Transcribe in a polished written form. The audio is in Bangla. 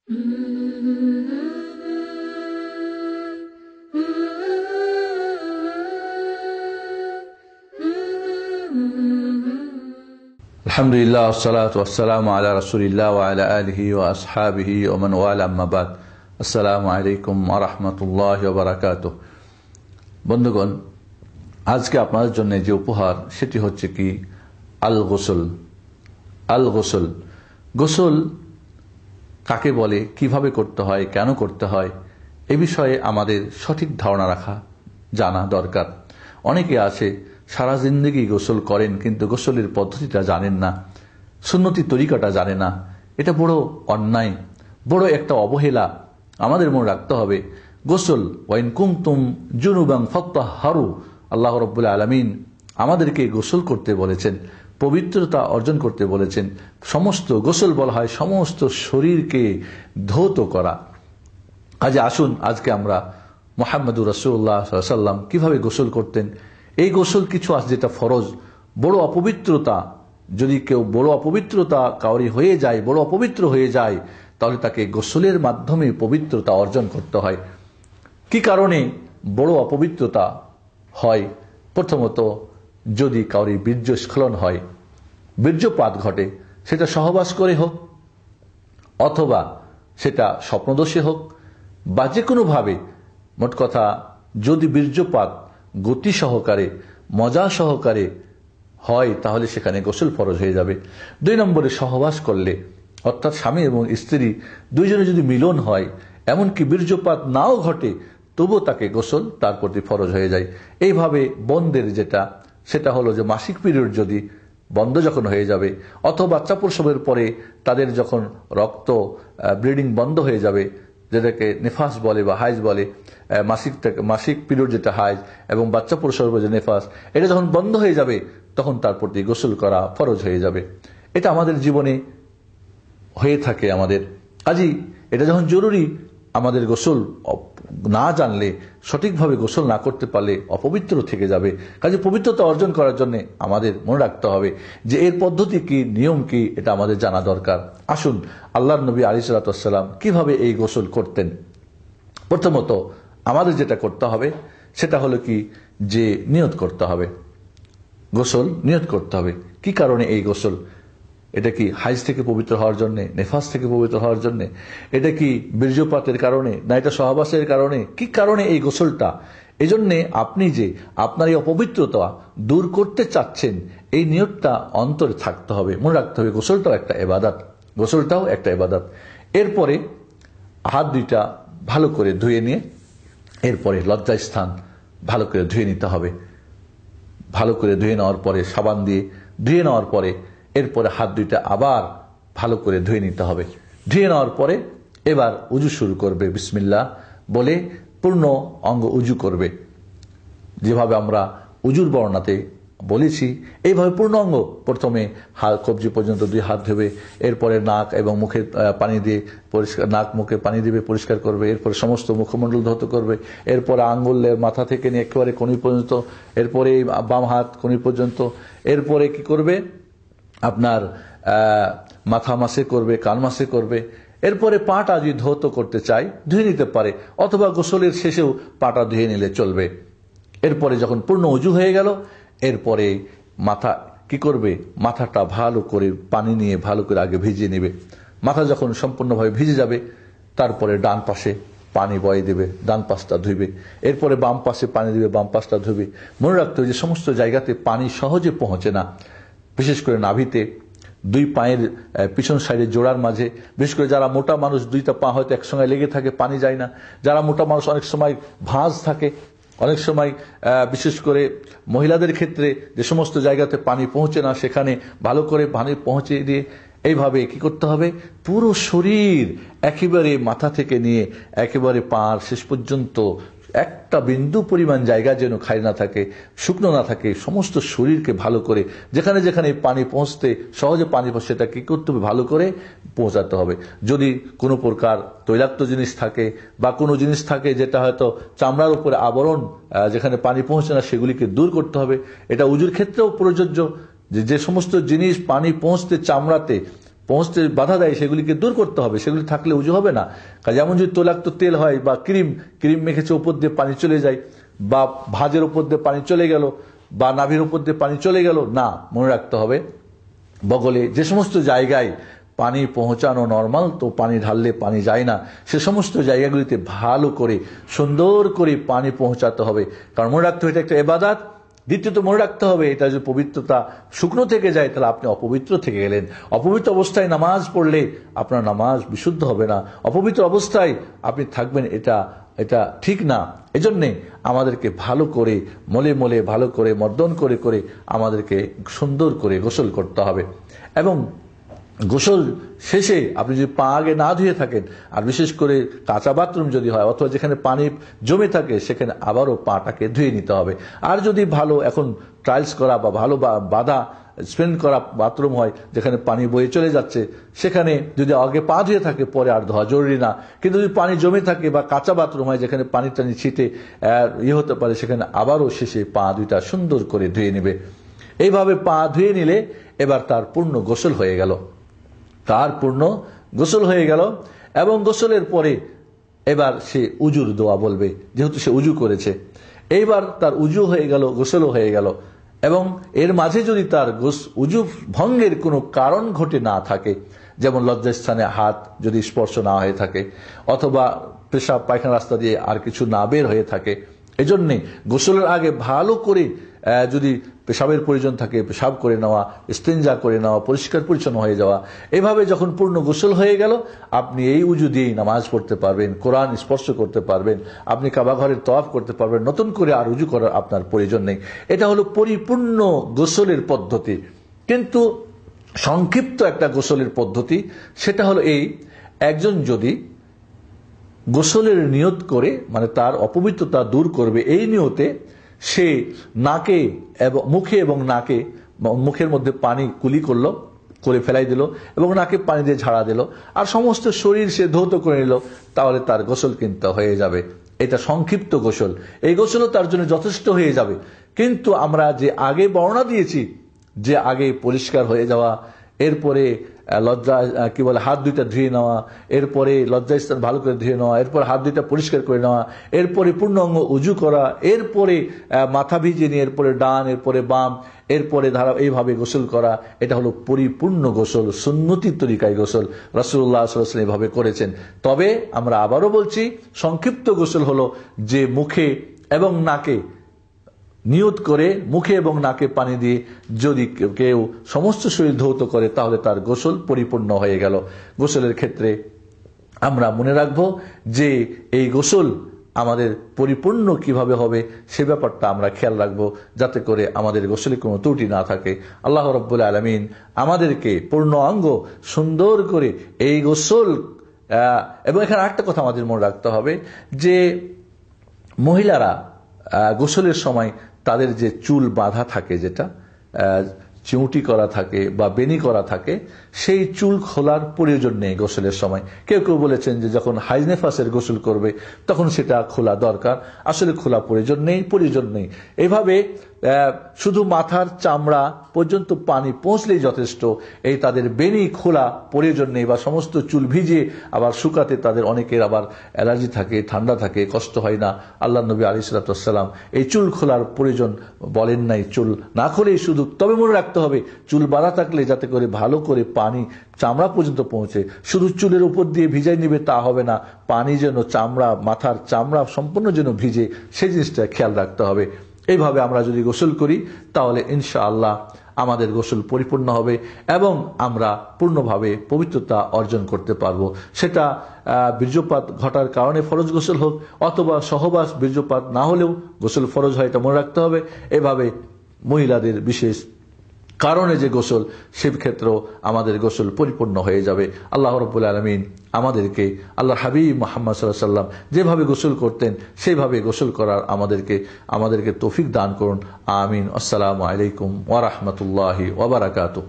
আলহামদুলিল্লাহ ওয়াসসালাতু ওয়াসসালামু আলা রাসূলিল্লাহ ওয়া আলা আলিহি ওয়া আসহাবিহি ওয়া মান ওয়ালা, আম্মা বাদ। আসসালামু আলাইকুম ওয়া রাহমাতুল্লাহি ওয়া বারাকাতুহু। বন্ধুগণ, আজকে আপনাদের জন্য যে উপহার সেটি হচ্ছে কি আল গোসল। আল গোসল, গোসল কাকে বলে, কিভাবে করতে হয়, কেন করতে হয়, এ বিষয়ে আমাদের সঠিক ধারণা রাখা জানা দরকার। অনেকে আছে সারা জিন্দগি গোসল করেন কিন্তু গোসলের পদ্ধতিটা জানেন না, সুন্নতি তরিকাটা জানে না। এটা বড় অন্যায়, বড় একটা অবহেলা। আমাদের মনে রাখতে হবে গোসল ওয়াইন কুনতুম জুনুবান ফাত্তাহহারু, আল্লাহ রাব্বুল আলামিন আমাদেরকে গোসল করতে বলেছেন, পবিত্রতা অর্জন করতে বলেছেন। সমস্ত গোসল বলা হয় সমস্ত শরীরকে ধৌত করা। আজ আসুন আজকে আমরা মুহাম্মদুর রাসূলুল্লাহ সাল্লাল্লাহু আলাইহি ওয়াসাল্লাম কিভাবে গোসল করতেন, এই গোসল কিছু আছে যেটা ফরজ। বড় অপবিত্রতা, যদি কেউ বড় অপবিত্রতা কাউরি হয়ে যায়, বড় অপবিত্র হয়ে যায়, তাহলে তাকে গোসলের মাধ্যমে পবিত্রতা অর্জন করতে হয়। কি কারণে বড় অপবিত্রতা হয়? প্রথমত, যদি কাউরি বীর্যস্খলন হয়, বীর্যপাত ঘটে, সেটা সহবাস করে হোক অথবা সেটা স্বপ্নদোষে হোক বা যে কোনোভাবে, মোট কথা যদি বীর্যপাত গতি সহকারে মজা সহকারে হয় তাহলে সেখানে গোসল ফরজ হয়ে যাবে। 2 নম্বরে, সহবাস করলে অর্থাৎ স্বামী এবং স্ত্রী দুইজনে যদি মিলন হয়, এমনকি বীর্যপাত নাও ঘটে, তবুও তাকে গোসল তার প্রতি ফরজ হয়ে যায়। এইভাবে বন্ধের যেটা, সেটা হলো যে মাসিক পিরিয়ড যদি বন্ধ যখন হয়ে যাবে অথবা বাচ্চা প্রসবের পরে তাদের যখন রক্ত ব্লিডিং বন্ধ হয়ে যাবে, যেটাকে নেফাস বলে বা হাইজ বলে, মাসিক পিরিয়ড যেটা হাইজ এবং বাচ্চা প্রসবের যে নেফাস, এটা যখন বন্ধ হয়ে যাবে তখন তার প্রতি গোসল করা ফরজ হয়ে যাবে। এটা আমাদের জীবনে হয়ে থাকে আমাদের। কাজেই এটা যখন জরুরি, আমাদের গোসল না জানলে, সঠিকভাবে গোসল না করতে পারলে অপবিত্র থেকে যাবে। কাজে পবিত্রতা অর্জন করার জন্য আমাদের মনে রাখতে হবে যে এর পদ্ধতি কি, নিয়ম কি, এটা আমাদের জানা দরকার। আসুন আল্লাহর নবী আলাইহিস সালাতু ওয়াস সালাম কিভাবে এই গোসল করতেন। প্রথমত আমাদের যেটা করতে হবে সেটা হলো কি, যে নিয়ত করতে হবে। গোসল নিয়ত করতে হবে। কি কারণে এই গোসল? এটা কি হাইজ থেকে পবিত্র হওয়ার জন্য, নেফাস থেকে পবিত্র হওয়ার জন্য? এটা কি বীর্যপাতের কারণে, না এটা সহবাসের কারণে? কি কারণে এই গোসলটা? এই জন্যে আপনি যে আপনার এই অপবিত্রতা দূর করতে চাচ্ছেন, এই নিয়তটা অন্তরে থাকতে হবে, মনে রাখতে হবে। গোসলটাও একটা ইবাদত, গোসলটাও একটা ইবাদত। এরপরে হাত দুইটা ভালো করে ধুয়ে নিয়ে, এরপরে লজ্জাস্থান ভালো করে ধুয়ে নিতে হবে। ভালো করে ধুয়ে নেওয়ার পরে, সাবান দিয়ে ধুয়ে নেওয়ার পরে, এরপরে হাত দুইটা আবার ভালো করে ধুয়ে নিতে হবে। ধুয়ে নেওয়ার পরে এবার উজু শুরু করবে, বিসমিল্লাহ বলে পূর্ণ অঙ্গ উজু করবে। যেভাবে আমরা উজুর বর্ণনাতে বলেছি, এইভাবে পূর্ণ অঙ্গ প্রথমে কবজি পর্যন্ত 2 হাত ধোবে, এরপরে নাক এবং মুখে পানি দিয়ে পরিষ্কার, নাক মুখে পানি দিবে, পরিষ্কার করবে। এরপরে সমস্ত মুখমণ্ডল ধৌত করবে। এরপরে আঙ্গুলের মাথা থেকে নিয়ে একেবারে কনুই পর্যন্ত, এরপরে বাম হাত কনুই পর্যন্ত। এরপরে কি করবে, আপনার মাথা মাসে করবে, কান মাসে করবে। এরপরে পাটা যদি ধৌত করতে চায় ধুয়ে নিতে পারে, অথবা গোসলের শেষেও পাটা ধুয়ে নিলে চলবে। এরপরে যখন পূর্ণ উজু হয়ে গেল, এরপরে মাথা কি করবে, মাথাটা ভালো করে পানি নিয়ে ভালো করে আগে ভিজিয়ে নেবে। মাথা যখন সম্পূর্ণভাবে ভিজে যাবে, তারপরে ডান পাশে পানি বয়ে দেবে, ডান পাশটা ধুইবে। এরপরে বাম পাশে পানি দিবে, বাম পাশটা ধুবে। মনে রাখতে হবে যে সমস্ত জায়গাতে পানি সহজে পৌঁছে না, বিশেষ করে নাভিতে, 2 পায়ের পিছন সাইডে জোড়ার মাঝে। বিশেষ করে যারা মোটা মানুষ, 2টা পা হয়তো একসঙ্গে লেগে থাকে, পানি যায় না। যারা মোটা মানুষ অনেক সময় ভাঁজ থাকে, অনেক সময় বিশেষ করে মহিলাদের ক্ষেত্রে যে সমস্ত জায়গাতে পানি পৌঁছে না, সেখানে ভালো করে পানি পৌঁছে দিয়ে এইভাবে কি করতে হবে, পুরো শরীর একেবারে মাথা থেকে নিয়ে একেবারে পার শেষ পর্যন্ত একটা বিন্দু পরিমাণ জায়গা যেন খালি না থাকে, শুকনো না থাকে, সমস্ত শরীরকে ভালো করে যেখানে যেখানে পানি পৌঁছতে সহজে পানি পৌঁছে, সেটা কি করতে হবে, ভালো করে পৌঁছাতে হবে। যদি কোনো প্রকার তৈলাক্ত জিনিস থাকে বা কোনো জিনিস থাকে যেটা হয়তো চামড়ার উপরে আবরণ, যেখানে পানি পৌঁছে না, সেগুলিকে দূর করতে হবে। এটা উজুর ক্ষেত্রেও প্রযোজ্য। যে সমস্ত জিনিস পানি পৌঁছতে চামড়াতে পৌঁছতে বাধা দেয় সেগুলিকে দূর করতে হবে, সেগুলি থাকলে উজু হবে না। যেমন যদি তৈলাক্ত তেল হয় বা ক্রিম মেখেছে উপর দিয়ে পানি চলে যায়, বা ভাজের উপর দিয়ে পানি চলে গেল, বা নাভির উপর দিয়ে পানি চলে গেল, না, মনে রাখতে হবে বগলে যে সমস্ত জায়গায় পানি পৌঁছানো নরমাল, তো পানি ঢাললে পানি যায় না, সে সমস্ত জায়গাগুলিতে ভালো করে সুন্দর করে পানি পৌঁছাতে হবে। কারণ মনে রাখতে হবে এটা একটা ইবাদত। দ্বিতীয়ত মনে রাখতে হবে এটা যদি পবিত্রতা শুকনো থেকে যায় তাহলে আপনি অপবিত্র থেকে গেলেন। অপবিত্র অবস্থায় নামাজ পড়লে আপনার নামাজ বিশুদ্ধ হবে না, অপবিত্র অবস্থায় আপনি থাকবেন, এটা ঠিক না। এজন্যে আমাদেরকে ভালো করে মলে ভালো করে মর্দন করে করে আমাদেরকে সুন্দর করে গোসল করতে হবে। এবং গোসল শেষে আপনি যদি পা আগে না ধুয়ে থাকেন, আর বিশেষ করে কাঁচা বাথরুম যদি হয় অথবা যেখানে পানি জমে থাকে সেখানে আবারও পাটাকে ধুয়ে নিতে হবে। আর যদি ভালো এখন টাইলস করা বা ভালো বাধা স্পেন্ড করা বাথরুম হয় যেখানে পানি বয়ে চলে যাচ্ছে, সেখানে যদি আগে পা ধুয়ে থাকে পরে আর ধোয়া জরুরি না। কিন্তু যদি পানি জমে থাকে বা কাঁচা বাথরুম হয় যেখানে পানি টানি ছিটে হতে পারে, সেখানে আবারও শেষে পা দুইটা সুন্দর করে ধুয়ে নেবে। এইভাবে পা ধুয়ে নিলে এবার তার পূর্ণ গোসল হয়ে গেল, এবং গোসলের পরে এবার সে উজুর দোয়া বলবে, যেহেতু সে উজু করেছে। এইবার তার উজু হয়ে গেল, গোসলও হয়ে গেল। এবং এর মাঝে যদি তার উজু ভঙ্গের কোনো কারণ ঘটে না থাকে, যেমন লজ্জাস্থানে হাত যদি স্পর্শ না হয়ে থাকে, অথবা পেশাব পায়খানা রাস্তা দিয়ে আর কিছু না বের হয়ে থাকে, এজন্যে গোসলের আগে ভালো করে যদি পেশাবের প্রয়োজন থাকে পেশাব করে নেওয়া, ইস্তেঞ্জা করে নেওয়া, পরিষ্কার পরিচ্ছন্ন হয়ে যাওয়া। এভাবে যখন পূর্ণ গোসল হয়ে গেল, আপনি এই উজু দিয়েই নামাজ পড়তে পারবেন, কোরআন স্পর্শ করতে পারবেন, আপনি কাবা ঘরের তওয়াফ করতে পারবেন, নতুন করে আর উজু করার আপনার প্রয়োজন নেই। এটা হলো পরিপূর্ণ গোসলের পদ্ধতি। কিন্তু সংক্ষিপ্ত একটা গোসলের পদ্ধতি, সেটা হলো এই: একজন যদি গোসলের নিয়ত করে, মানে তার অপবিত্রতা দূর করবে এই নিয়তে, সে নাকে এবং মুখে এবং নাকে, মুখের মধ্যে পানি কুলি করে ফেলাই দিল এবং নাকে পানি দিয়ে ঝাড়া দিল, আর সমস্ত শরীর সে ধৌত করে নিল, তাহলে তার গোসল কিন্তু হয়ে যাবে। এটা সংক্ষিপ্ত গোসল, এই গোসলও তার জন্য যথেষ্ট হয়ে যাবে। কিন্তু আমরা যে আগে বর্ণনা দিয়েছি, যে আগে পরিষ্কার হয়ে যাওয়া, এরপরে হাত দুইটা ধুয়ে নেওয়া, এরপরে লজ্জাস্থান ভালো করে ধুয়ে নেওয়া, এরপর হাত দুইটা পরিষ্কার করে নেওয়া, এরপরে পূর্ণ অঙ্গ উজু করা, এরপরে মাথা ভিজিয়ে নিয়ে এরপরে ডান, এরপরে বাম, এরপরে এইভাবে গোসল করা, এটা হলো পরিপূর্ণ গোসল, সুন্নতি তরিকায় গোসল। রাসূলুল্লাহ সাল্লাল্লাহু আলাইহি ওয়াসাল্লাম এভাবে করেছেন। তবে আমরা আবারও বলছি, সংক্ষিপ্ত গোসল হলো যে মুখে এবং নাকে নিয়ত করে, মুখে এবং নাকে পানি দিয়ে যদি কেউ সমস্ত শরীর ধৌত করে, তাহলে তার গোসল পরিপূর্ণ হয়ে গেল। গোসলের ক্ষেত্রে আমরা মনে রাখব যে এই গোসল আমাদের পরিপূর্ণ কিভাবে হবে সে ব্যাপারটা আমরা খেয়াল রাখব, যাতে করে আমাদের গোসলে কোনো ত্রুটি না থাকে। আল্লাহ রাব্বুল আলামিন আমাদেরকে পূর্ণ অঙ্গ সুন্দর করে এই গোসল। এবং এখানে একটা কথা আমাদের মনে রাখতে হবে যে মহিলারা গোসলের সময় তাদের যে চুল বাঁধা থাকে, যেটা চিউটি করা থাকে বা বেনি করা থাকে, সেই চুল খোলার প্রয়োজন নেই গোসলের সময়। কেউ কেউ বলেছেন যে যখন হাইজ নেফাসের গোসল করবে তখন সেটা খোলা দরকার, আসলে খোলা প্রয়োজন নেই। এভাবে শুধু মাথার চামড়া পর্যন্ত পানি পৌঁছলেই যথেষ্ট। এই তাদের বেনি খোলা প্রয়োজন নেই, বা সমস্ত চুল ভিজে আবার শুকাতে তাদের অনেকের আবার অ্যালার্জি থাকে, ঠান্ডা থাকে, কষ্ট হয় না। আল্লাহ নবী আলাইহিস সালাতু ওয়াস সালাম এই চুল খোলার প্রয়োজন বলেন নাই, চুল না খুলেই শুধু। তবে মনে রাখতে হবে চুল বাঁধা থাকলে যাতে করে ভালো করে পানি চামড়া পর্যন্ত পৌঁছে। শুধু চুলের উপর দিয়ে ভিজাই নিবে তা হবে না, পানি যেন মাথার চামড়া সম্পূর্ণ যেন ভিজে, সেই জিনিসটা খেয়াল রাখতে হবে। এইভাবে আমরা যদি গোসল করি তাহলে ইনশাআল্লাহ আমাদের গোসল পরিপূর্ণ হবে এবং আমরা পূর্ণভাবে পবিত্রতা অর্জন করতে পারবো। সেটা বীর্যপাত ঘটার কারণে ফরজ গোসল হোক, অথবা সহবাস বীর্যপাত না হলেও গোসল ফরজ হয়, এটা মনে রাখতে হবে। এভাবে মহিলাদের বিশেষ কারণে যে গোসল, সে ক্ষেত্রেও আমাদের গোসল পরিপূর্ণ হয়ে যাবে। আল্লাহ রাব্বুল আলামিন আমাদেরকে, আল্লাহ হাবিব মুহাম্মদ সাল্লাল্লাহু আলাইহি ওয়াসাল্লাম যেভাবে গোসল করতেন সেইভাবে গোসল করার আমাদেরকে তৌফিক দান করুন। আমিন। আসসালামু আলাইকুম ওয়া রাহমাতুল্লাহি ওয়া বারাকাতুহু।